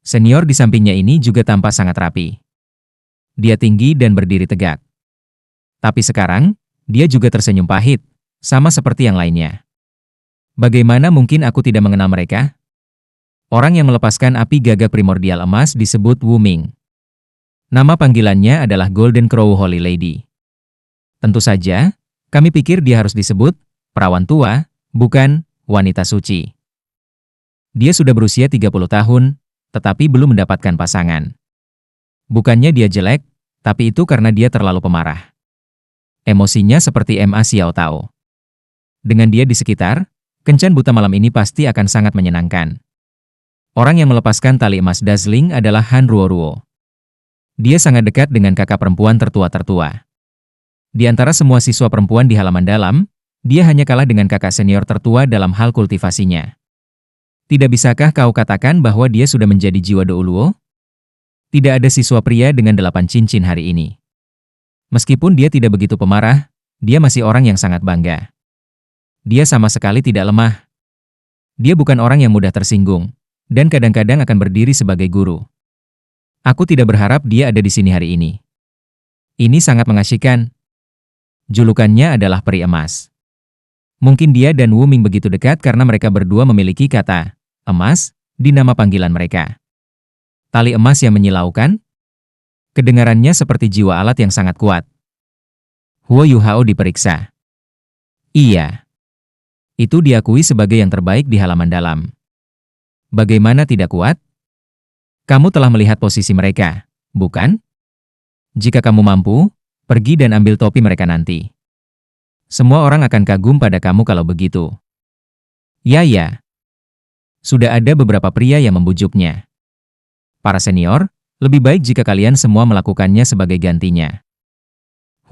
Senior di sampingnya ini juga tampak sangat rapi. Dia tinggi dan berdiri tegak. Tapi sekarang, dia juga tersenyum pahit, sama seperti yang lainnya. Bagaimana mungkin aku tidak mengenal mereka? Orang yang melepaskan api gagak primordial emas disebut Wu Ming. Nama panggilannya adalah Golden Crow Holy Lady. Tentu saja, kami pikir dia harus disebut perawan tua, bukan wanita suci. Dia sudah berusia 30 tahun, tetapi belum mendapatkan pasangan. Bukannya dia jelek, tapi itu karena dia terlalu pemarah. Emosinya seperti Ma Xiao Tao. Dengan dia di sekitar, kencan buta malam ini pasti akan sangat menyenangkan. Orang yang melepaskan tali emas dazzling adalah Han Ruoruo. Dia sangat dekat dengan kakak perempuan tertua-tertua. Di antara semua siswa perempuan di halaman dalam, dia hanya kalah dengan kakak senior tertua dalam hal kultivasinya. Tidak bisakah kau katakan bahwa dia sudah menjadi jiwa Douluo? Tidak ada siswa pria dengan 8 cincin hari ini. Meskipun dia tidak begitu pemarah, dia masih orang yang sangat bangga. Dia sama sekali tidak lemah. Dia bukan orang yang mudah tersinggung, dan kadang-kadang akan berdiri sebagai guru. Aku tidak berharap dia ada di sini hari ini. Ini sangat mengasyikkan. Julukannya adalah peri emas. Mungkin dia dan Wu Ming begitu dekat karena mereka berdua memiliki kata emas di nama panggilan mereka. Tali emas yang menyilaukan? Kedengarannya seperti jiwa alat yang sangat kuat. Huo Yuhao diperiksa. Iya. Itu diakui sebagai yang terbaik di halaman dalam. Bagaimana tidak kuat? Kamu telah melihat posisi mereka, bukan? Jika kamu mampu, pergi dan ambil topi mereka nanti. Semua orang akan kagum pada kamu kalau begitu. Ya. Sudah ada beberapa pria yang membujuknya. Para senior, lebih baik jika kalian semua melakukannya sebagai gantinya.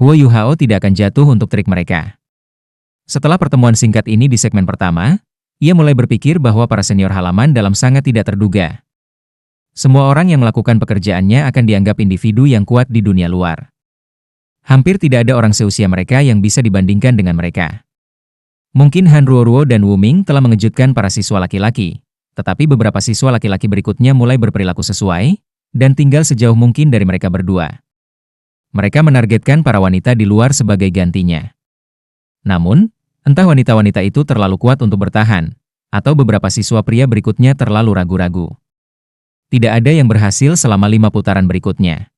Huo Yuhao tidak akan jatuh untuk trik mereka. Setelah pertemuan singkat ini di segmen pertama, ia mulai berpikir bahwa para senior halaman dalam sangat tidak terduga. Semua orang yang melakukan pekerjaannya akan dianggap individu yang kuat di dunia luar. Hampir tidak ada orang seusia mereka yang bisa dibandingkan dengan mereka. Mungkin Han Ruoruo dan Wu Ming telah mengejutkan para siswa laki-laki, tetapi beberapa siswa laki-laki berikutnya mulai berperilaku sesuai, dan tinggal sejauh mungkin dari mereka berdua. Mereka menargetkan para wanita di luar sebagai gantinya. Namun, entah wanita-wanita itu terlalu kuat untuk bertahan, atau beberapa siswa pria berikutnya terlalu ragu-ragu. Tidak ada yang berhasil selama 5 putaran berikutnya.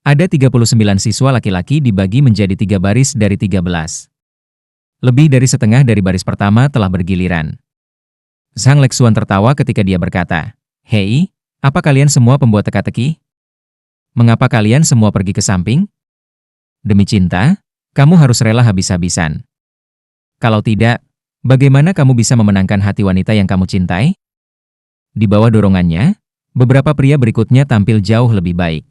Ada 39 siswa laki-laki dibagi menjadi 3 baris dari 13. Lebih dari setengah dari baris pertama telah bergiliran. Zhang Lexuan tertawa ketika dia berkata, "Hei, apa kalian semua pembuat teka-teki? Mengapa kalian semua pergi ke samping? Demi cinta, kamu harus rela habis-habisan. Kalau tidak, bagaimana kamu bisa memenangkan hati wanita yang kamu cintai?" Di bawah dorongannya, beberapa pria berikutnya tampil jauh lebih baik.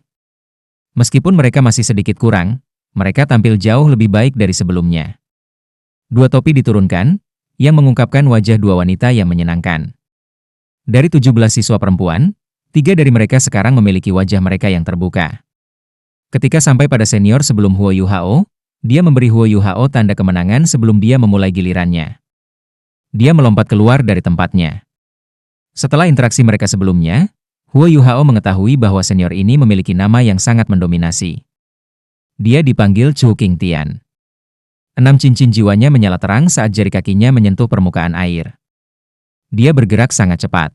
Meskipun mereka masih sedikit kurang, mereka tampil jauh lebih baik dari sebelumnya. 2 topi diturunkan, yang mengungkapkan wajah 2 wanita yang menyenangkan. Dari 17 siswa perempuan, 3 dari mereka sekarang memiliki wajah mereka yang terbuka. Ketika sampai pada senior sebelum Huo Yuhao, dia memberi Huo Yuhao tanda kemenangan sebelum dia memulai gilirannya. Dia melompat keluar dari tempatnya. Setelah interaksi mereka sebelumnya, Huo Yuhao mengetahui bahwa senior ini memiliki nama yang sangat mendominasi. Dia dipanggil Chu Qingtian. 6 cincin jiwanya menyala terang saat jari kakinya menyentuh permukaan air. Dia bergerak sangat cepat.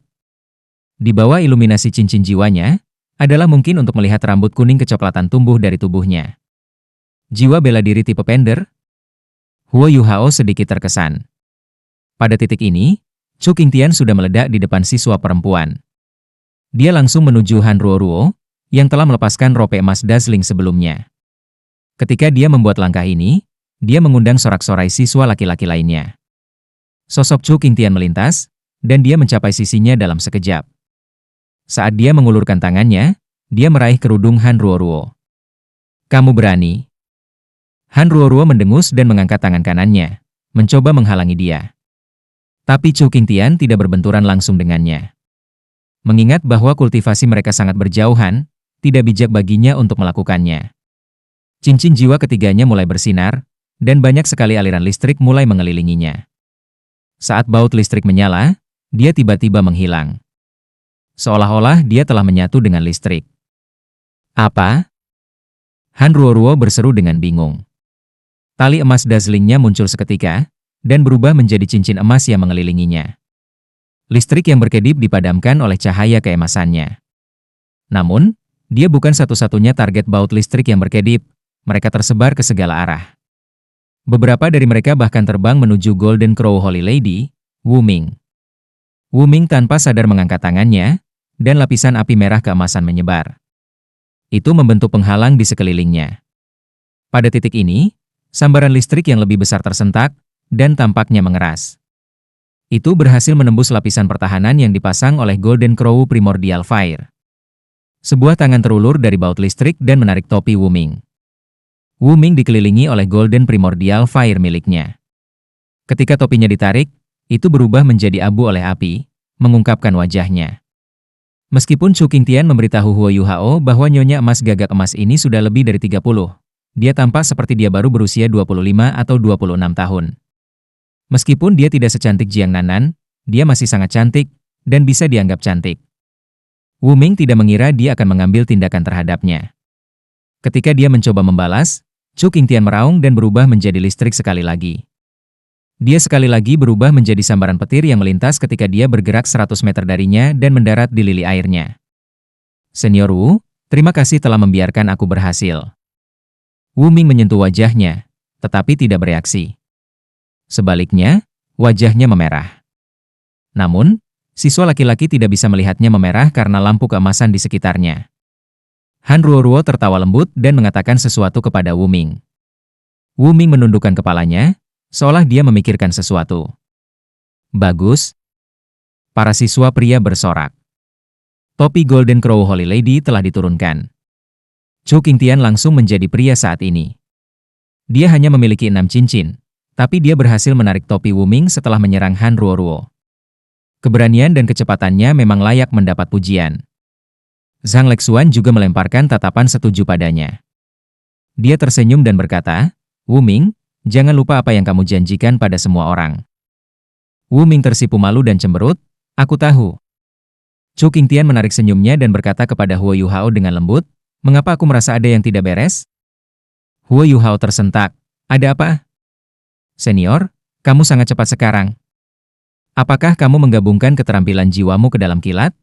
Di bawah iluminasi cincin jiwanya, adalah mungkin untuk melihat rambut kuning kecoklatan tumbuh dari tubuhnya. Jiwa bela diri tipe Pender? Huo Yuhao sedikit terkesan. Pada titik ini, Chu Qingtian sudah meledak di depan siswa perempuan. Dia langsung menuju Han Ruoruo, yang telah melepaskan rope emas dazzling sebelumnya. Ketika dia membuat langkah ini, dia mengundang sorak-sorai siswa laki-laki lainnya. Sosok Chu Qingtian melintas, dan dia mencapai sisinya dalam sekejap. Saat dia mengulurkan tangannya, dia meraih kerudung Han Ruoruo. "Kamu berani?" Han Ruoruo mendengus dan mengangkat tangan kanannya, mencoba menghalangi dia. Tapi Chu Qingtian tidak berbenturan langsung dengannya. Mengingat bahwa kultivasi mereka sangat berjauhan, tidak bijak baginya untuk melakukannya. Cincin jiwa ketiganya mulai bersinar, dan banyak sekali aliran listrik mulai mengelilinginya. Saat baut listrik menyala, dia tiba-tiba menghilang. seolah-olah dia telah menyatu dengan listrik. Apa? Han Ruoruo berseru dengan bingung. Tali emas dazzlingnya muncul seketika, dan berubah menjadi cincin emas yang mengelilinginya. Listrik yang berkedip dipadamkan oleh cahaya keemasannya. Namun, dia bukan satu-satunya target baut listrik yang berkedip, mereka tersebar ke segala arah. Beberapa dari mereka bahkan terbang menuju Golden Crow Holy Lady, Wu Ming. Wu Ming tanpa sadar mengangkat tangannya, dan lapisan api merah keemasan menyebar. Itu membentuk penghalang di sekelilingnya. Pada titik ini, sambaran listrik yang lebih besar tersentak, dan tampaknya mengeras. Itu berhasil menembus lapisan pertahanan yang dipasang oleh Golden Crow Primordial Fire. Sebuah tangan terulur dari baut listrik dan menarik topi Wu Ming. Wu Ming dikelilingi oleh Golden Primordial Fire miliknya. Ketika topinya ditarik, itu berubah menjadi abu oleh api, mengungkapkan wajahnya. Meskipun Chu Qingtian memberitahu Huo Yuhao bahwa nyonya emas gagak emas ini sudah lebih dari 30, dia tampak seperti dia baru berusia 25 atau 26 tahun. Meskipun dia tidak secantik Jiang Nanan, dia masih sangat cantik, dan bisa dianggap cantik. Wu Ming tidak mengira dia akan mengambil tindakan terhadapnya. Ketika dia mencoba membalas, Chu Qingtian meraung dan berubah menjadi listrik sekali lagi. Dia sekali lagi berubah menjadi sambaran petir yang melintas ketika dia bergerak 100 meter darinya dan mendarat di lili airnya. Senior Wu, terima kasih telah membiarkan aku berhasil. Wu Ming menyentuh wajahnya, tetapi tidak bereaksi. Sebaliknya, wajahnya memerah. Namun, siswa laki-laki tidak bisa melihatnya memerah karena lampu keemasan di sekitarnya. Han Ruoruo tertawa lembut dan mengatakan sesuatu kepada Wu Ming. Wu Ming menundukkan kepalanya, seolah dia memikirkan sesuatu. Bagus. Para siswa pria bersorak. Topi Golden Crow Holy Lady telah diturunkan. Chu Qingtian langsung menjadi pria saat ini. Dia hanya memiliki 6 cincin, tapi dia berhasil menarik topi Wu Ming setelah menyerang Han Ruoruo. Keberanian dan kecepatannya memang layak mendapat pujian. Zhang Lexuan juga melemparkan tatapan setuju padanya. Dia tersenyum dan berkata, Wu Ming, jangan lupa apa yang kamu janjikan pada semua orang. Wu Ming tersipu malu dan cemberut, aku tahu. Chu Qingtian menarik senyumnya dan berkata kepada Huo Yuhao dengan lembut, mengapa aku merasa ada yang tidak beres? Huo Yuhao tersentak, ada apa? Senior, kamu sangat cepat sekarang. Apakah kamu menggabungkan keterampilan jiwamu ke dalam kilat?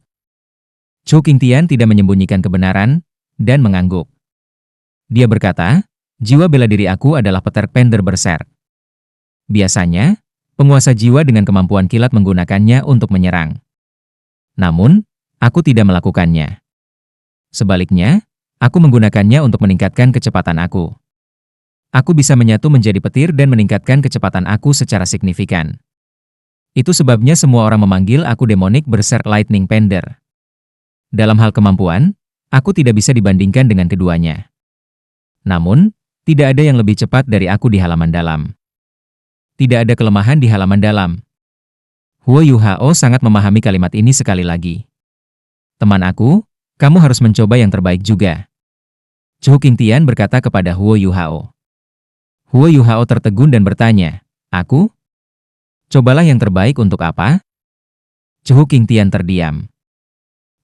Chu Qingtian tidak menyembunyikan kebenaran, dan mengangguk. Dia berkata, jiwa bela diri aku adalah petir pender berserk. Biasanya, penguasa jiwa dengan kemampuan kilat menggunakannya untuk menyerang. Namun, aku tidak melakukannya. Sebaliknya, aku menggunakannya untuk meningkatkan kecepatan aku. Aku bisa menyatu menjadi petir dan meningkatkan kecepatan aku secara signifikan. Itu sebabnya semua orang memanggil aku Demonic Berserk Lightning Pender. Dalam hal kemampuan, aku tidak bisa dibandingkan dengan keduanya. Namun, tidak ada yang lebih cepat dari aku di halaman dalam. Tidak ada kelemahan di halaman dalam. Huo Yuhao sangat memahami kalimat ini sekali lagi. Teman aku, kamu harus mencoba yang terbaik juga. Chu Qingtian berkata kepada Huo Yuhao. Huo Yuhao tertegun dan bertanya, aku? Cobalah yang terbaik untuk apa? Chu Qingtian terdiam.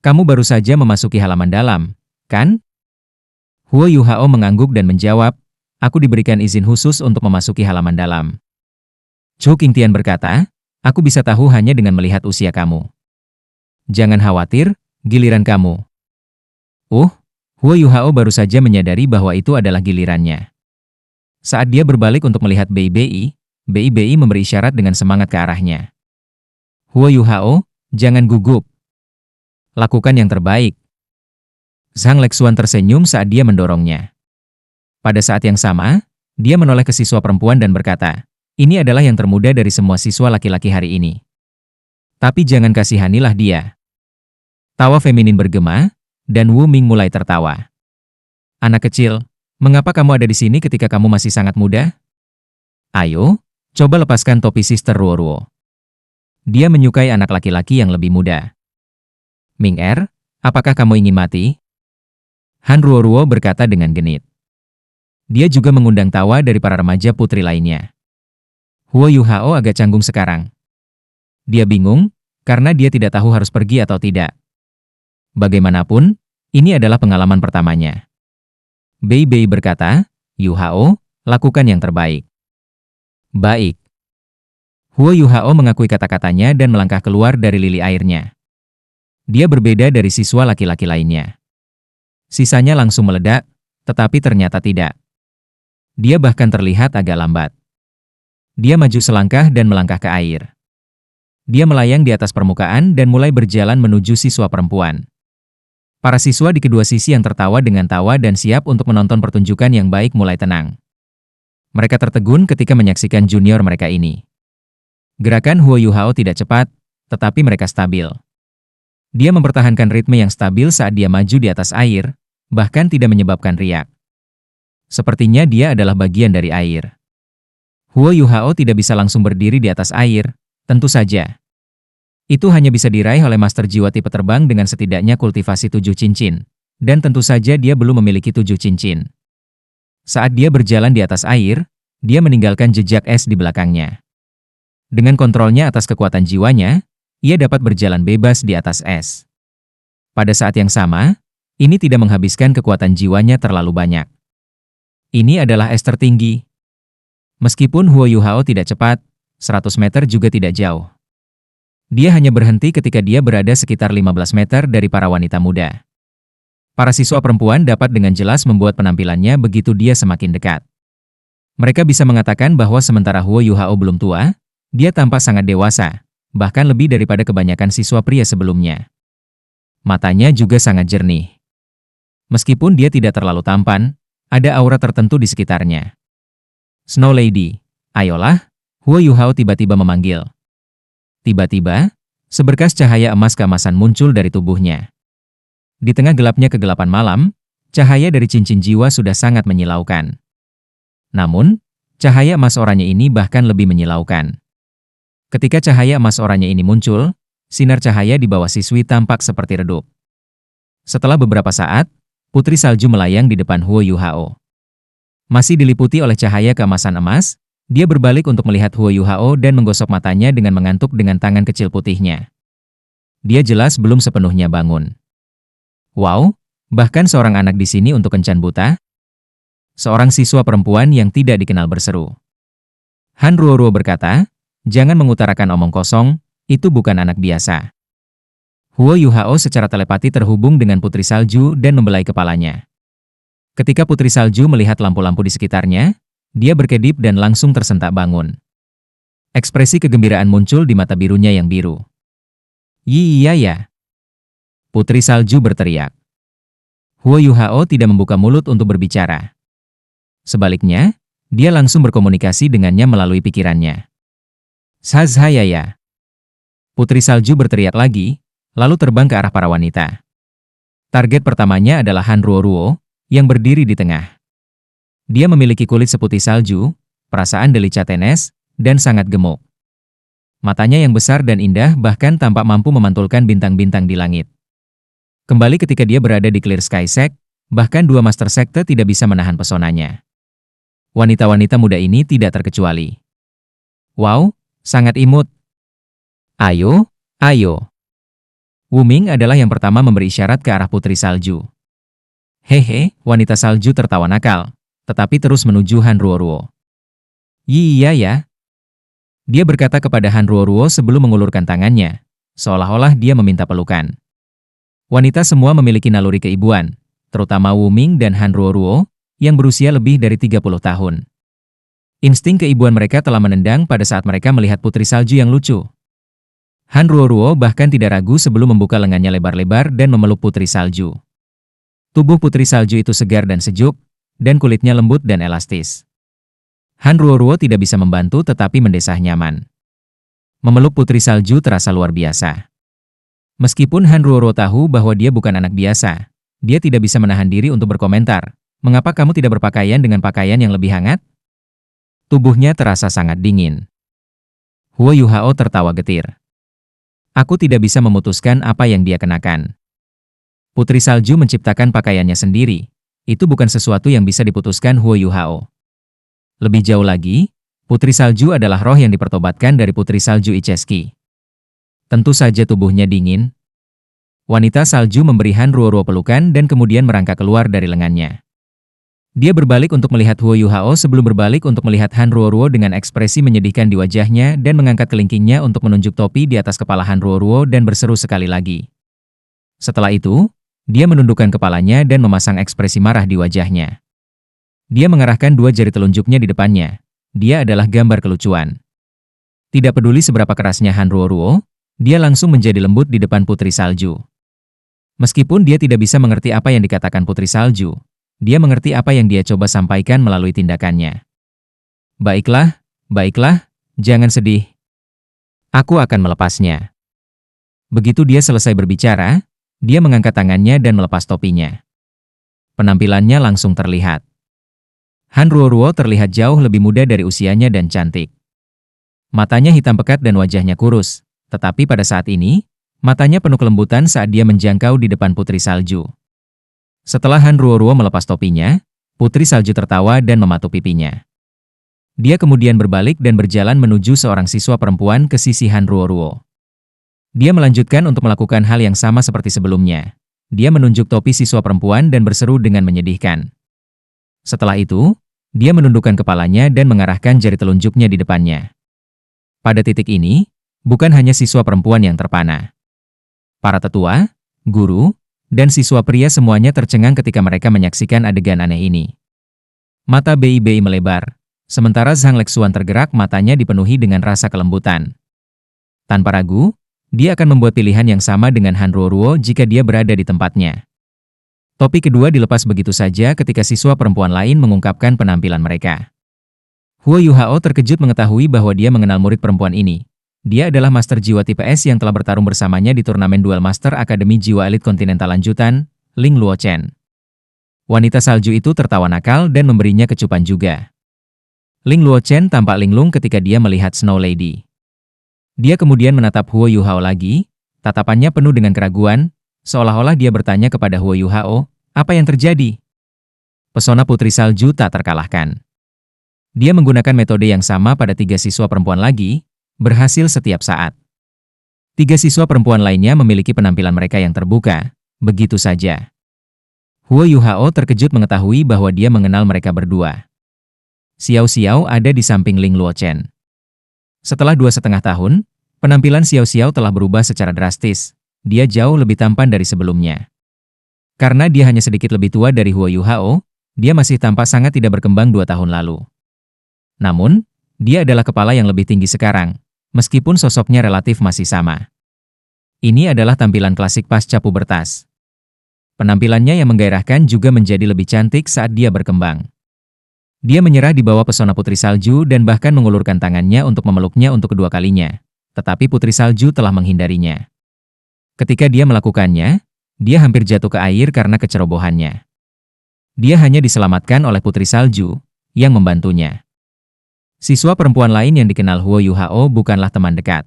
Kamu baru saja memasuki halaman dalam, kan? Huo Yuhao mengangguk dan menjawab, aku diberikan izin khusus untuk memasuki halaman dalam. Chu Qingtian berkata, aku bisa tahu hanya dengan melihat usia kamu. Jangan khawatir, giliran kamu. Huo Yuhao baru saja menyadari bahwa itu adalah gilirannya. Saat dia berbalik untuk melihat Bei Bei memberi isyarat dengan semangat ke arahnya. Huo Yuhao, jangan gugup. Lakukan yang terbaik. Zhang Lexuan tersenyum saat dia mendorongnya. Pada saat yang sama, dia menoleh ke siswa perempuan dan berkata, ini adalah yang termuda dari semua siswa laki-laki hari ini. Tapi jangan kasihanilah dia. Tawa feminin bergema, dan Wu Ming mulai tertawa. Anak kecil, mengapa kamu ada di sini ketika kamu masih sangat muda? Ayo, coba lepaskan topi Sister Ruoruo. Dia menyukai anak laki-laki yang lebih muda. Ming Er, apakah kamu ingin mati? Han Ruoruo berkata dengan genit. Dia juga mengundang tawa dari para remaja putri lainnya. Huo Yuhao agak canggung sekarang. Dia bingung, karena dia tidak tahu harus pergi atau tidak. Bagaimanapun, ini adalah pengalaman pertamanya. Bei Bei berkata, Yu Hao, lakukan yang terbaik. Baik. Huo Yu Hao mengakui kata-katanya dan melangkah keluar dari lili airnya. Dia berbeda dari siswa laki-laki lainnya. Sisanya langsung meledak, tetapi ternyata tidak. Dia bahkan terlihat agak lambat. Dia maju selangkah dan melangkah ke air. Dia melayang di atas permukaan dan mulai berjalan menuju siswa perempuan. Para siswa di kedua sisi yang tertawa dengan tawa dan siap untuk menonton pertunjukan yang baik mulai tenang. Mereka tertegun ketika menyaksikan junior mereka ini. Gerakan Huo Yu Hao tidak cepat, tetapi mereka stabil. Dia mempertahankan ritme yang stabil saat dia maju di atas air, bahkan tidak menyebabkan riak. Sepertinya dia adalah bagian dari air. Huo Yu Hao tidak bisa langsung berdiri di atas air, tentu saja. Itu hanya bisa diraih oleh master jiwa tipe terbang dengan setidaknya kultivasi 7 cincin, dan tentu saja dia belum memiliki 7 cincin. Saat dia berjalan di atas air, dia meninggalkan jejak es di belakangnya. Dengan kontrolnya atas kekuatan jiwanya, ia dapat berjalan bebas di atas es. Pada saat yang sama, ini tidak menghabiskan kekuatan jiwanya terlalu banyak. Ini adalah es tertinggi. Meskipun Huo Yu Hao tidak cepat, 100 meter juga tidak jauh. Dia hanya berhenti ketika dia berada sekitar 15 meter dari para wanita muda. Para siswa perempuan dapat dengan jelas membuat penampilannya begitu dia semakin dekat. Mereka bisa mengatakan bahwa sementara Huo Yu Hao belum tua, dia tampak sangat dewasa, bahkan lebih daripada kebanyakan siswa pria sebelumnya. Matanya juga sangat jernih. Meskipun dia tidak terlalu tampan, ada aura tertentu di sekitarnya. Snow Lady, ayolah, Huo Yu Hao tiba-tiba memanggil. Tiba-tiba, seberkas cahaya emas keemasan muncul dari tubuhnya. Di tengah gelapnya kegelapan malam, cahaya dari cincin jiwa sudah sangat menyilaukan. Namun, cahaya emas oranye ini bahkan lebih menyilaukan. Ketika cahaya emas oranye ini muncul, sinar cahaya di bawah siswi tampak seperti redup. Setelah beberapa saat, Putri Salju melayang di depan Huo Yu Hao. Masih diliputi oleh cahaya keemasan emas, dia berbalik untuk melihat Huo Yu Hao dan menggosok matanya dengan mengantuk dengan tangan kecil putihnya. Dia jelas belum sepenuhnya bangun. Wow, bahkan seorang anak di sini untuk kencan buta? Seorang siswa perempuan yang tidak dikenal berseru. Han Ruoruo berkata, jangan mengutarakan omong kosong, itu bukan anak biasa. Huo Yu Hao secara telepati terhubung dengan Putri Salju dan membelai kepalanya. Ketika Putri Salju melihat lampu-lampu di sekitarnya, dia berkedip dan langsung tersentak bangun. Ekspresi kegembiraan muncul di mata birunya yang biru. Iya ya. Putri Salju berteriak. Huo Yu Hao tidak membuka mulut untuk berbicara. Sebaliknya, dia langsung berkomunikasi dengannya melalui pikirannya. Sazhayaya. Putri Salju berteriak lagi, lalu terbang ke arah para wanita. Target pertamanya adalah Han Ruoruo, yang berdiri di tengah. Dia memiliki kulit seputih salju, perasaan delicatenes, dan sangat gemuk. Matanya yang besar dan indah bahkan tampak mampu memantulkan bintang-bintang di langit. Kembali ketika dia berada di Clear Sky Sect, bahkan dua Master Sekte tidak bisa menahan pesonanya. Wanita-wanita muda ini tidak terkecuali. Wow, sangat imut. Ayo, ayo. Wu Ming adalah yang pertama memberi isyarat ke arah Putri Salju. Hehe, wanita salju tertawa nakal, tetapi terus menuju Han Ruoruo. Iya ya. Dia berkata kepada Han Ruoruo sebelum mengulurkan tangannya, seolah-olah dia meminta pelukan. Wanita semua memiliki naluri keibuan, terutama Wu Ming dan Han Ruoruo, yang berusia lebih dari 30 tahun. Insting keibuan mereka telah menendang pada saat mereka melihat Putri Salju yang lucu. Han Ruoruo bahkan tidak ragu sebelum membuka lengannya lebar-lebar dan memeluk Putri Salju. Tubuh Putri Salju itu segar dan sejuk, dan kulitnya lembut dan elastis. Han Ruoruo tidak bisa membantu tetapi mendesah nyaman. Memeluk Putri Salju terasa luar biasa. Meskipun Han Ruoruo tahu bahwa dia bukan anak biasa, dia tidak bisa menahan diri untuk berkomentar, mengapa kamu tidak berpakaian dengan pakaian yang lebih hangat? Tubuhnya terasa sangat dingin. Huo Yu Hao tertawa getir. Aku tidak bisa memutuskan apa yang dia kenakan. Putri Salju menciptakan pakaiannya sendiri. Itu bukan sesuatu yang bisa diputuskan Huo Yu Hao. Lebih jauh lagi, Putri Salju adalah roh yang dipertobatkan dari Putri Salju Icheski. Tentu saja tubuhnya dingin. Wanita salju memberi Han Ruoruo pelukan dan kemudian merangkak keluar dari lengannya. Dia berbalik untuk melihat Huo Yuhao sebelum berbalik untuk melihat Han Ruoruo dengan ekspresi menyedihkan di wajahnya dan mengangkat kelingkingnya untuk menunjuk topi di atas kepala Han Ruoruo dan berseru sekali lagi. Setelah itu, dia menundukkan kepalanya dan memasang ekspresi marah di wajahnya. Dia mengarahkan dua jari telunjuknya di depannya. Dia adalah gambar kelucuan. Tidak peduli seberapa kerasnya Han Ruoruo, dia langsung menjadi lembut di depan Putri Salju. Meskipun dia tidak bisa mengerti apa yang dikatakan Putri Salju, dia mengerti apa yang dia coba sampaikan melalui tindakannya. Baiklah, baiklah, jangan sedih. Aku akan melepasnya. Begitu dia selesai berbicara, dia mengangkat tangannya dan melepas topinya. Penampilannya langsung terlihat. Han Ruoruo terlihat jauh lebih muda dari usianya dan cantik. Matanya hitam pekat dan wajahnya kurus, tetapi pada saat ini, matanya penuh kelembutan saat dia menjangkau di depan Putri Salju. Setelah Han Ruoruo melepas topinya, Putri Salju tertawa dan mematuk pipinya. Dia kemudian berbalik dan berjalan menuju seorang siswa perempuan ke sisi Han Ruoruo. Dia melanjutkan untuk melakukan hal yang sama seperti sebelumnya. Dia menunjuk topi siswa perempuan dan berseru dengan menyedihkan. Setelah itu, dia menundukkan kepalanya dan mengarahkan jari telunjuknya di depannya. Pada titik ini, bukan hanya siswa perempuan yang terpana. Para tetua, guru, dan siswa pria semuanya tercengang ketika mereka menyaksikan adegan aneh ini. Mata Bei melebar, sementara Zhang Lexuan tergerak matanya dipenuhi dengan rasa kelembutan. Tanpa ragu, dia akan membuat pilihan yang sama dengan Han Ruoruo jika dia berada di tempatnya. Topi kedua dilepas begitu saja ketika siswa perempuan lain mengungkapkan penampilan mereka. Huo Yuhao terkejut mengetahui bahwa dia mengenal murid perempuan ini. Dia adalah Master Jiwa tipe S yang telah bertarung bersamanya di turnamen Duel Master Akademi Jiwa Elit Kontinental lanjutan, Ling Luochen. Wanita salju itu tertawa nakal dan memberinya kecupan juga. Ling Luochen tampak linglung ketika dia melihat Snow Lady. Dia kemudian menatap Huo Yuhao lagi, tatapannya penuh dengan keraguan, seolah-olah dia bertanya kepada Huo Yuhao, apa yang terjadi? Pesona Putri Salju tak terkalahkan. Dia menggunakan metode yang sama pada 3 siswa perempuan lagi, berhasil setiap saat. 3 siswa perempuan lainnya memiliki penampilan mereka yang terbuka, begitu saja. Huo Yuhao terkejut mengetahui bahwa dia mengenal mereka berdua. Xiao Xiao ada di samping Ling Luochen. Setelah 2,5 tahun, penampilan Xiao Xiao telah berubah secara drastis. Dia jauh lebih tampan dari sebelumnya. Karena dia hanya sedikit lebih tua dari Huo Yuhao, dia masih tampak sangat tidak berkembang 2 tahun lalu. Namun, dia adalah kepala yang lebih tinggi sekarang, meskipun sosoknya relatif masih sama. Ini adalah tampilan klasik pasca pubertas. Penampilannya yang menggairahkan juga menjadi lebih cantik saat dia berkembang. Dia menyerah di bawah pesona Putri Salju dan bahkan mengulurkan tangannya untuk memeluknya untuk kedua kalinya, tetapi Putri Salju telah menghindarinya. Ketika dia melakukannya, dia hampir jatuh ke air karena kecerobohannya. Dia hanya diselamatkan oleh Putri Salju, yang membantunya. Siswa perempuan lain yang dikenal Huo Yuhao bukanlah teman dekat.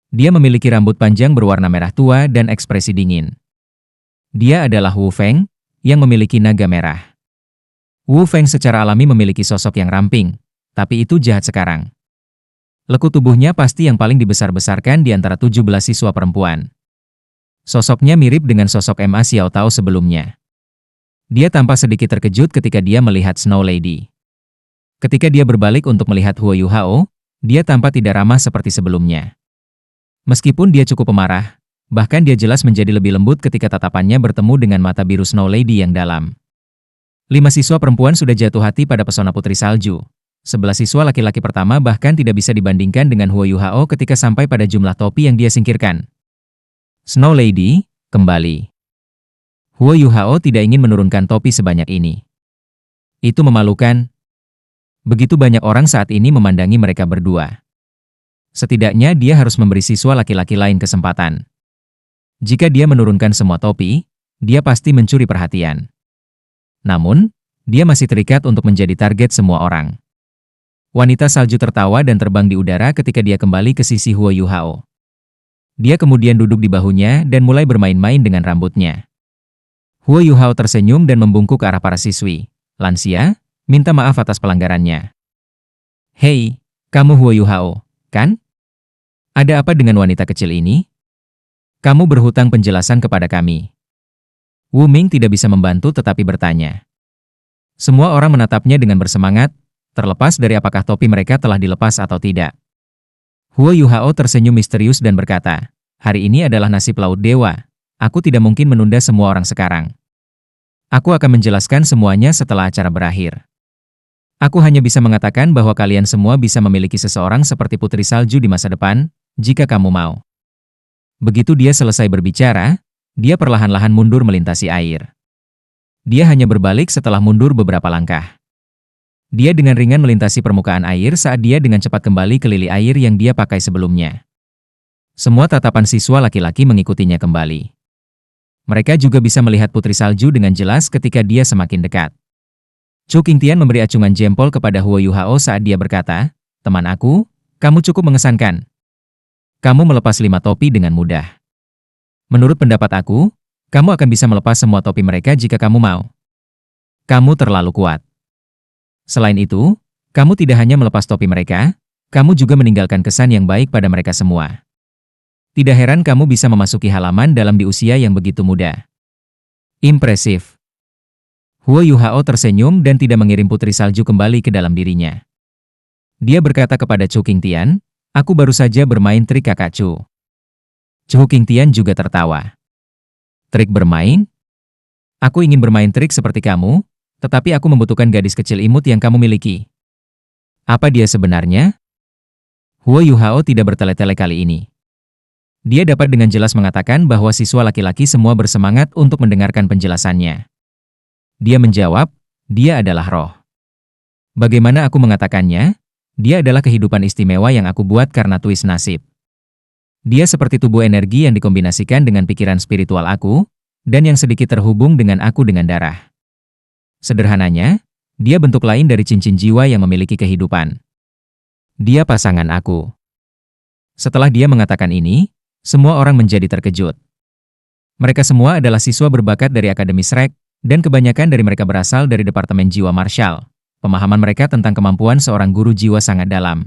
Dia memiliki rambut panjang berwarna merah tua dan ekspresi dingin. Dia adalah Wu Feng, yang memiliki naga merah. Wu Feng secara alami memiliki sosok yang ramping, tapi itu jahat sekarang. Lekuk tubuhnya pasti yang paling dibesar-besarkan di antara 17 siswa perempuan. Sosoknya mirip dengan sosok Ma Xiao Tao sebelumnya. Dia tampak sedikit terkejut ketika dia melihat Snow Lady. Ketika dia berbalik untuk melihat Huo Yuhao, dia tampak tidak ramah seperti sebelumnya. Meskipun dia cukup pemarah, bahkan dia jelas menjadi lebih lembut ketika tatapannya bertemu dengan mata biru Snow Lady yang dalam. 5 siswa perempuan sudah jatuh hati pada pesona Putri Salju. 11 siswa laki-laki pertama bahkan tidak bisa dibandingkan dengan Huo Yuhao ketika sampai pada jumlah topi yang dia singkirkan. Snow Lady, kembali. Huo Yuhao tidak ingin menurunkan topi sebanyak ini. Itu memalukan. Begitu banyak orang saat ini memandangi mereka berdua. Setidaknya dia harus memberi siswa laki-laki lain kesempatan. Jika dia menurunkan semua topi, dia pasti mencuri perhatian. Namun, dia masih terikat untuk menjadi target semua orang. Wanita salju tertawa dan terbang di udara ketika dia kembali ke sisi Huo Yuhao. Dia kemudian duduk di bahunya dan mulai bermain-main dengan rambutnya. Huo Yuhao tersenyum dan membungkuk ke arah para siswi. Lansia, minta maaf atas pelanggarannya. Hei, kamu Huo Yuhao, kan? Ada apa dengan wanita kecil ini? Kamu berhutang penjelasan kepada kami. Wu Ming tidak bisa membantu tetapi bertanya. Semua orang menatapnya dengan bersemangat, terlepas dari apakah topi mereka telah dilepas atau tidak. Huo Yuhao tersenyum misterius dan berkata, hari ini adalah nasib Laut Dewa. Aku tidak mungkin menunda semua orang sekarang. Aku akan menjelaskan semuanya setelah acara berakhir. Aku hanya bisa mengatakan bahwa kalian semua bisa memiliki seseorang seperti Putri Salju di masa depan, jika kamu mau. Begitu dia selesai berbicara, dia perlahan-lahan mundur melintasi air. Dia hanya berbalik setelah mundur beberapa langkah. Dia dengan ringan melintasi permukaan air saat dia dengan cepat kembali ke lili air yang dia pakai sebelumnya. Semua tatapan siswa laki-laki mengikutinya kembali. Mereka juga bisa melihat Putri Salju dengan jelas ketika dia semakin dekat. Chu Qingtian memberi acungan jempol kepada Huo Yuhao saat dia berkata, teman aku, kamu cukup mengesankan. Kamu melepas 5 topi dengan mudah. Menurut pendapat aku, kamu akan bisa melepas semua topi mereka jika kamu mau. Kamu terlalu kuat. Selain itu, kamu tidak hanya melepas topi mereka, kamu juga meninggalkan kesan yang baik pada mereka semua. Tidak heran kamu bisa memasuki halaman dalam di usia yang begitu muda. Impresif. Huo Yuhao tersenyum dan tidak mengirim Putri Salju kembali ke dalam dirinya. Dia berkata kepada Chu Qingtian, aku baru saja bermain trik kakak Chu. Chu Qingtian juga tertawa. Trik bermain? Aku ingin bermain trik seperti kamu, tetapi aku membutuhkan gadis kecil imut yang kamu miliki. Apa dia sebenarnya? Huo Yuhao tidak bertele-tele kali ini. Dia dapat dengan jelas mengatakan bahwa siswa laki-laki semua bersemangat untuk mendengarkan penjelasannya. Dia menjawab, dia adalah roh. Bagaimana aku mengatakannya? Dia adalah kehidupan istimewa yang aku buat karena twist nasib. Dia seperti tubuh energi yang dikombinasikan dengan pikiran spiritual aku, dan yang sedikit terhubung dengan aku dengan darah. Sederhananya, dia bentuk lain dari cincin jiwa yang memiliki kehidupan. Dia pasangan aku. Setelah dia mengatakan ini, semua orang menjadi terkejut. Mereka semua adalah siswa berbakat dari Akademi Shrek, dan kebanyakan dari mereka berasal dari Departemen Jiwa Marshall. Pemahaman mereka tentang kemampuan seorang guru jiwa sangat dalam.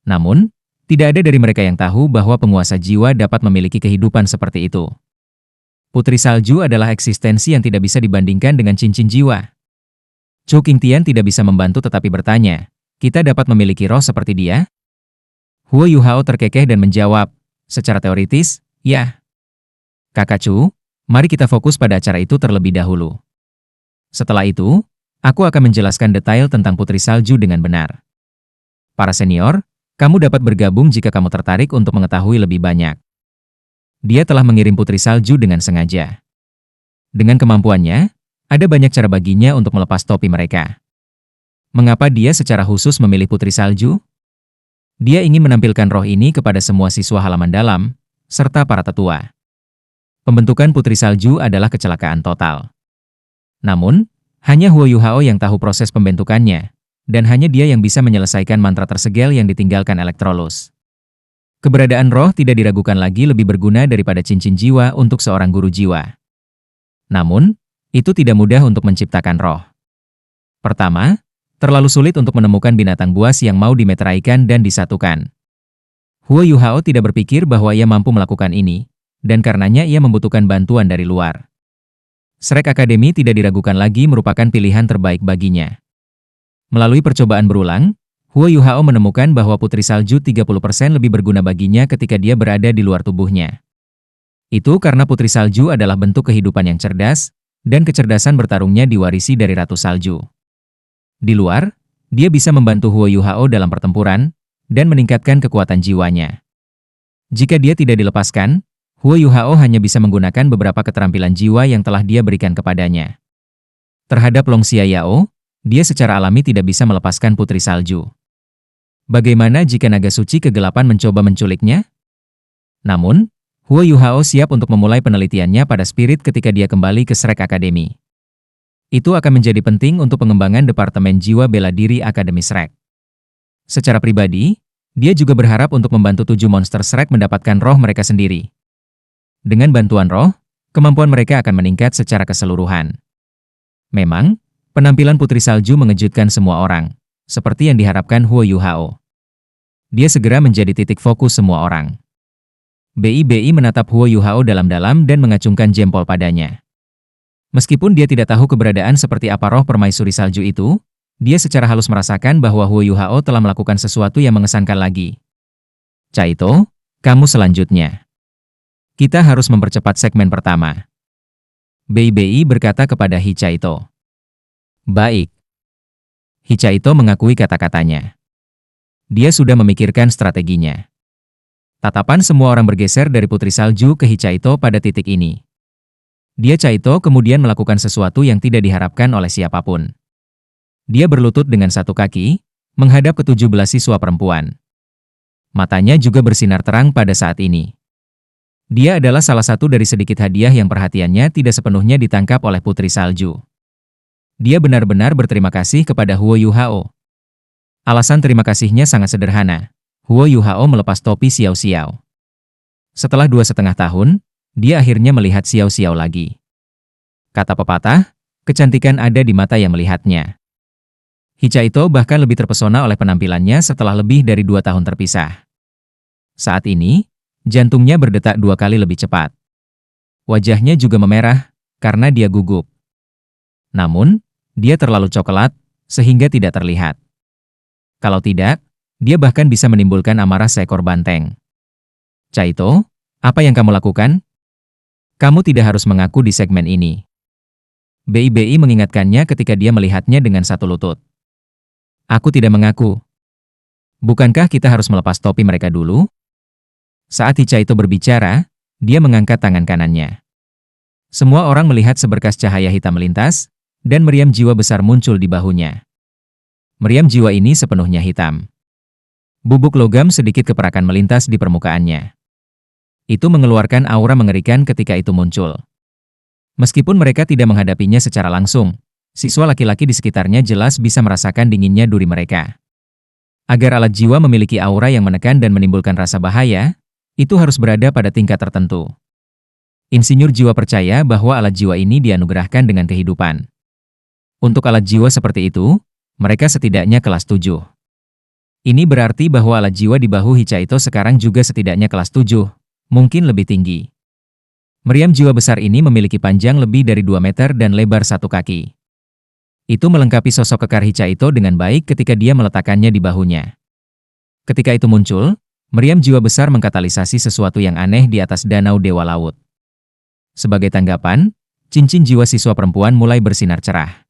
Namun, tidak ada dari mereka yang tahu bahwa penguasa jiwa dapat memiliki kehidupan seperti itu. Putri Salju adalah eksistensi yang tidak bisa dibandingkan dengan cincin jiwa. Chu Qingtian tidak bisa membantu tetapi bertanya, kita dapat memiliki roh seperti dia? Huo Yuhao terkekeh dan menjawab, secara teoritis, ya. Kakak Chu, mari kita fokus pada acara itu terlebih dahulu. Setelah itu, aku akan menjelaskan detail tentang Putri Salju dengan benar. Para senior, kamu dapat bergabung jika kamu tertarik untuk mengetahui lebih banyak. Dia telah mengirim Putri Salju dengan sengaja. Dengan kemampuannya, ada banyak cara baginya untuk melepas topi mereka. Mengapa dia secara khusus memilih Putri Salju? Dia ingin menampilkan roh ini kepada semua siswa halaman dalam, serta para tetua. Pembentukan Putri Salju adalah kecelakaan total. Namun, hanya Huo Yuhao yang tahu proses pembentukannya, dan hanya dia yang bisa menyelesaikan mantra tersegel yang ditinggalkan Electrolus. Keberadaan roh tidak diragukan lagi lebih berguna daripada cincin jiwa untuk seorang guru jiwa. Namun, itu tidak mudah untuk menciptakan roh. Pertama, terlalu sulit untuk menemukan binatang buas yang mau dimeteraikan dan disatukan. Huo Yuhao tidak berpikir bahwa ia mampu melakukan ini, dan karenanya ia membutuhkan bantuan dari luar. Shrek Academy tidak diragukan lagi merupakan pilihan terbaik baginya. Melalui percobaan berulang, Huo Yuhao menemukan bahwa Putri Salju 30% lebih berguna baginya ketika dia berada di luar tubuhnya. Itu karena Putri Salju adalah bentuk kehidupan yang cerdas, dan kecerdasan bertarungnya diwarisi dari Ratu Salju. Di luar, dia bisa membantu Huo Yuhao dalam pertempuran, dan meningkatkan kekuatan jiwanya. Jika dia tidak dilepaskan, Huo Yuhao hanya bisa menggunakan beberapa keterampilan jiwa yang telah dia berikan kepadanya. Terhadap Long Xia Yao, dia secara alami tidak bisa melepaskan Putri Salju. Bagaimana jika naga suci kegelapan mencoba menculiknya? Namun, Huo Yuhao siap untuk memulai penelitiannya pada spirit ketika dia kembali ke Shrek Academy. Itu akan menjadi penting untuk pengembangan Departemen Jiwa Bela Diri Akademi Shrek. Secara pribadi, dia juga berharap untuk membantu 7 monster Shrek mendapatkan roh mereka sendiri. Dengan bantuan roh, kemampuan mereka akan meningkat secara keseluruhan. Memang, penampilan Putri Salju mengejutkan semua orang, seperti yang diharapkan Huo Yuhao. Dia segera menjadi titik fokus semua orang. Bi menatap Huo Yuhao dalam-dalam dan mengacungkan jempol padanya. Meskipun dia tidak tahu keberadaan seperti apa roh permaisuri salju itu, dia secara halus merasakan bahwa Huo Yuhao telah melakukan sesuatu yang mengesankan lagi. Caito, kamu selanjutnya. Kita harus mempercepat segmen pertama. Bei berkata kepada Hicaito. Baik. Hicaito mengakui kata-katanya. Dia sudah memikirkan strateginya. Tatapan semua orang bergeser dari Putri Salju ke Hicaito pada titik ini. Dia Caito kemudian melakukan sesuatu yang tidak diharapkan oleh siapapun. Dia berlutut dengan satu kaki, menghadap ke-17 siswa perempuan. Matanya juga bersinar terang pada saat ini. Dia adalah salah satu dari sedikit hadiah yang perhatiannya tidak sepenuhnya ditangkap oleh Putri Salju. Dia benar-benar berterima kasih kepada Huo Yuhao. Alasan terima kasihnya sangat sederhana. Huo Yuhao melepas topi Xiao Xiao. Setelah 2,5 tahun, dia akhirnya melihat Xiao Xiao lagi. Kata pepatah, kecantikan ada di mata yang melihatnya. Hicaito bahkan lebih terpesona oleh penampilannya setelah lebih dari 2 tahun terpisah. Saat ini, jantungnya berdetak 2 kali lebih cepat. Wajahnya juga memerah, karena dia gugup. Namun, dia terlalu coklat, sehingga tidak terlihat. Kalau tidak, dia bahkan bisa menimbulkan amarah seekor banteng. Caito, apa yang kamu lakukan? Kamu tidak harus mengaku di segmen ini. Bi mengingatkannya ketika dia melihatnya dengan satu lutut. Aku tidak mengaku. Bukankah kita harus melepas topi mereka dulu? Saat Hicaito berbicara, dia mengangkat tangan kanannya. Semua orang melihat seberkas cahaya hitam melintas, dan meriam jiwa besar muncul di bahunya. Meriam jiwa ini sepenuhnya hitam. Bubuk logam sedikit keperakan melintas di permukaannya. Itu mengeluarkan aura mengerikan ketika itu muncul. Meskipun mereka tidak menghadapinya secara langsung, siswa laki-laki di sekitarnya jelas bisa merasakan dinginnya duri mereka. Agar alat jiwa memiliki aura yang menekan dan menimbulkan rasa bahaya, itu harus berada pada tingkat tertentu. Insinyur jiwa percaya bahwa alat jiwa ini dianugerahkan dengan kehidupan. Untuk alat jiwa seperti itu, mereka setidaknya kelas 7. Ini berarti bahwa alat jiwa di bahu Hicaito sekarang juga setidaknya kelas 7, mungkin lebih tinggi. Meriam jiwa besar ini memiliki panjang lebih dari 2 meter dan lebar 1 kaki. Itu melengkapi sosok kekar Hicaito dengan baik ketika dia meletakkannya di bahunya. Ketika itu muncul, meriam jiwa besar mengkatalisasi sesuatu yang aneh di atas danau Dewa Laut. Sebagai tanggapan, cincin jiwa siswa perempuan mulai bersinar cerah.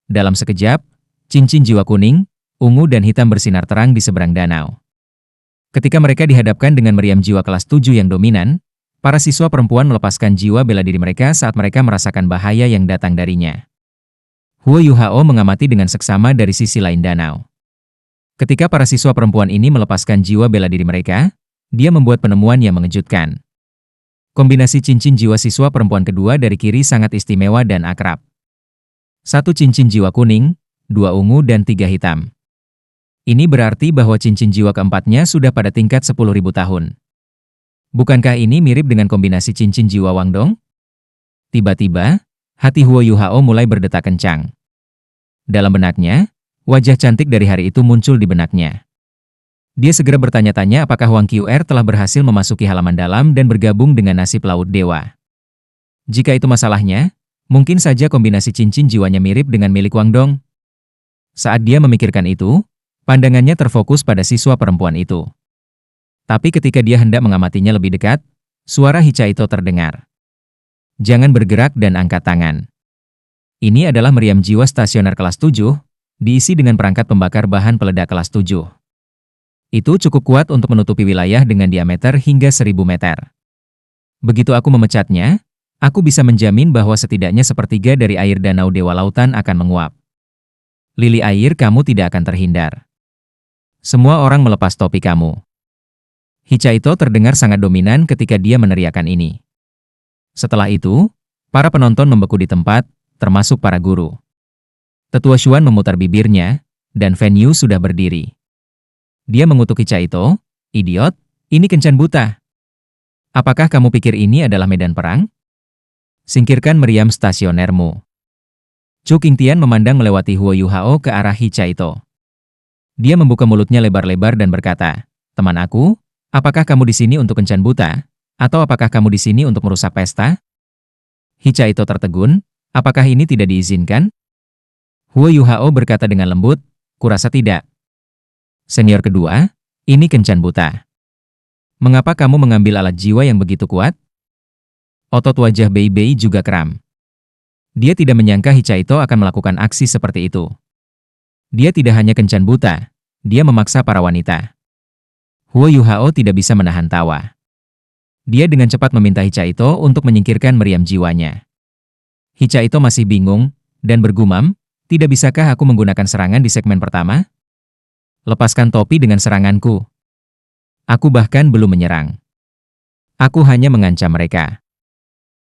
Dalam sekejap, cincin jiwa kuning, ungu dan hitam bersinar terang di seberang danau. Ketika mereka dihadapkan dengan meriam jiwa kelas 7 yang dominan, para siswa perempuan melepaskan jiwa bela diri mereka saat mereka merasakan bahaya yang datang darinya. Huo Yuhao mengamati dengan seksama dari sisi lain danau. Ketika para siswa perempuan ini melepaskan jiwa bela diri mereka, dia membuat penemuan yang mengejutkan. Kombinasi cincin jiwa siswa perempuan kedua dari kiri sangat istimewa dan akrab. 1 cincin jiwa kuning, 2 ungu dan 3 hitam. Ini berarti bahwa cincin jiwa keempatnya sudah pada tingkat 10.000 tahun. Bukankah ini mirip dengan kombinasi cincin jiwa Wang Dong? Tiba-tiba, hati Huo Yuhao mulai berdetak kencang. Dalam benaknya, wajah cantik dari hari itu muncul di benaknya. Dia segera bertanya-tanya apakah Wang Qr telah berhasil memasuki halaman dalam dan bergabung dengan nasib laut dewa. Jika itu masalahnya, mungkin saja kombinasi cincin jiwanya mirip dengan milik Wang Dong. Saat dia memikirkan itu, pandangannya terfokus pada siswa perempuan itu. Tapi ketika dia hendak mengamatinya lebih dekat, suara Hicaito terdengar. Jangan bergerak dan angkat tangan. Ini adalah meriam jiwa stasioner kelas 7, diisi dengan perangkat pembakar bahan peledak kelas 7. Itu cukup kuat untuk menutupi wilayah dengan diameter hingga 1000 meter. Begitu aku memecatnya, aku bisa menjamin bahwa setidaknya sepertiga dari air danau Dewa Lautan akan menguap. Lili air kamu tidak akan terhindar. Semua orang melepas topi kamu. Hicaito terdengar sangat dominan ketika dia meneriakkan ini. Setelah itu, para penonton membeku di tempat, termasuk para guru. Tetua Xuan memutar bibirnya, dan Fen Yu sudah berdiri. Dia mengutuk Hicaito, "Idiot, ini kencan buta. Apakah kamu pikir ini adalah medan perang? Singkirkan meriam stasionermu." Chu Qingtian memandang melewati Huo Yuhao ke arah Hicaito. Dia membuka mulutnya lebar-lebar dan berkata, "Teman aku, Apakah kamu di sini untuk kencan buta? Atau apakah kamu di sini untuk merusak pesta? Hichaito tertegun, apakah ini tidak diizinkan? Huo Yuhao berkata dengan lembut, kurasa tidak. Senior kedua, ini kencan buta. Mengapa kamu mengambil alat jiwa yang begitu kuat? Otot wajah Bei Bei juga kram. Dia tidak menyangka Hichaito akan melakukan aksi seperti itu. Dia tidak hanya kencan buta, dia memaksa para wanita. Huo Yuhao tidak bisa menahan tawa. Dia dengan cepat meminta Hichaito untuk menyingkirkan meriam jiwanya. Hichaito masih bingung, dan bergumam, tidak bisakah aku menggunakan serangan di segmen pertama? Lepaskan topi dengan seranganku. Aku bahkan belum menyerang. Aku hanya mengancam mereka.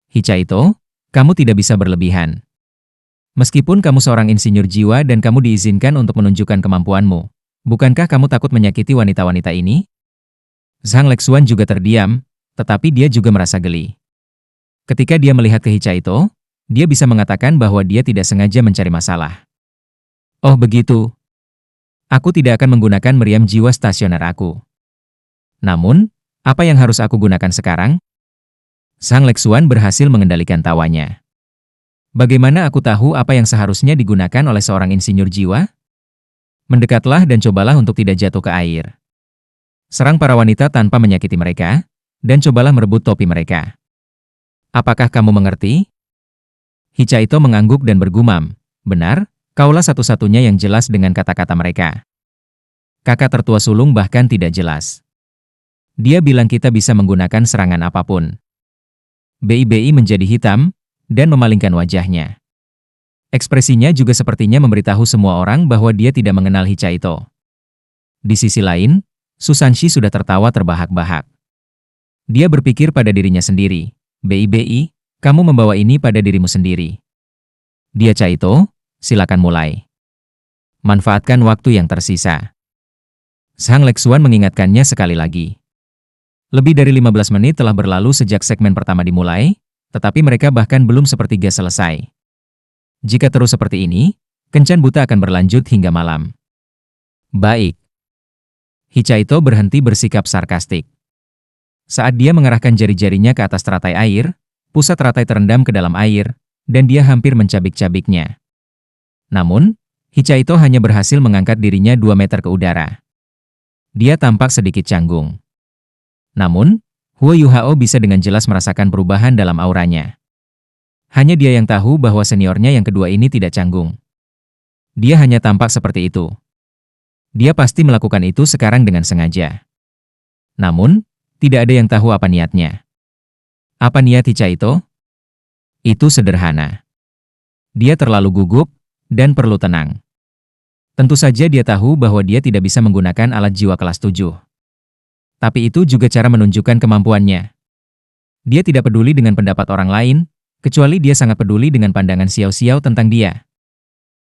Hichaito, kamu tidak bisa berlebihan. Meskipun kamu seorang insinyur jiwa dan kamu diizinkan untuk menunjukkan kemampuanmu, bukankah kamu takut menyakiti wanita-wanita ini? Zhang Lexuan juga terdiam, tetapi dia juga merasa geli. Ketika dia melihat ke Hichaito, dia bisa mengatakan bahwa dia tidak sengaja mencari masalah. Oh begitu. Aku tidak akan menggunakan meriam jiwa stasioner aku. Namun, apa yang harus aku gunakan sekarang? Zhang Lexuan berhasil mengendalikan tawanya. Bagaimana aku tahu apa yang seharusnya digunakan oleh seorang insinyur jiwa? Mendekatlah dan cobalah untuk tidak jatuh ke air. Serang para wanita tanpa menyakiti mereka, dan cobalah merebut topi mereka. Apakah kamu mengerti? Hichaito mengangguk dan bergumam, benar, kaulah satu-satunya yang jelas dengan kata-kata mereka. Kakak tertua sulung bahkan tidak jelas. Dia bilang kita bisa menggunakan serangan apapun. Bei Bei menjadi hitam, dan memalingkan wajahnya. Ekspresinya juga sepertinya memberitahu semua orang bahwa dia tidak mengenal Hichaito. Di sisi lain, Susanshi sudah tertawa terbahak-bahak. Dia berpikir pada dirinya sendiri, Bei Bei, kamu membawa ini pada dirimu sendiri. Dia Chaito, silakan mulai. Manfaatkan waktu yang tersisa. Zhang Lexuan mengingatkannya sekali lagi. Lebih dari 15 menit telah berlalu sejak segmen pertama dimulai, tetapi mereka bahkan belum sepertiga selesai. Jika terus seperti ini, kencan buta akan berlanjut hingga malam. Baik. Hichaito berhenti bersikap sarkastik. Saat dia mengarahkan jari-jarinya ke atas teratai air, pusat teratai terendam ke dalam air, dan dia hampir mencabik-cabiknya. Namun, Hichaito hanya berhasil mengangkat dirinya 2 meter ke udara. Dia tampak sedikit canggung. Namun, Huo Yuhao bisa dengan jelas merasakan perubahan dalam auranya. Hanya dia yang tahu bahwa seniornya yang kedua ini tidak canggung. Dia hanya tampak seperti itu. Dia pasti melakukan itu sekarang dengan sengaja. Namun, tidak ada yang tahu apa niatnya. Apa niat Hichaito? Itu sederhana. Dia terlalu gugup, dan perlu tenang. Tentu saja dia tahu bahwa dia tidak bisa menggunakan alat jiwa kelas 7. Tapi itu juga cara menunjukkan kemampuannya. Dia tidak peduli dengan pendapat orang lain, kecuali dia sangat peduli dengan pandangan Xiao Xiao tentang dia.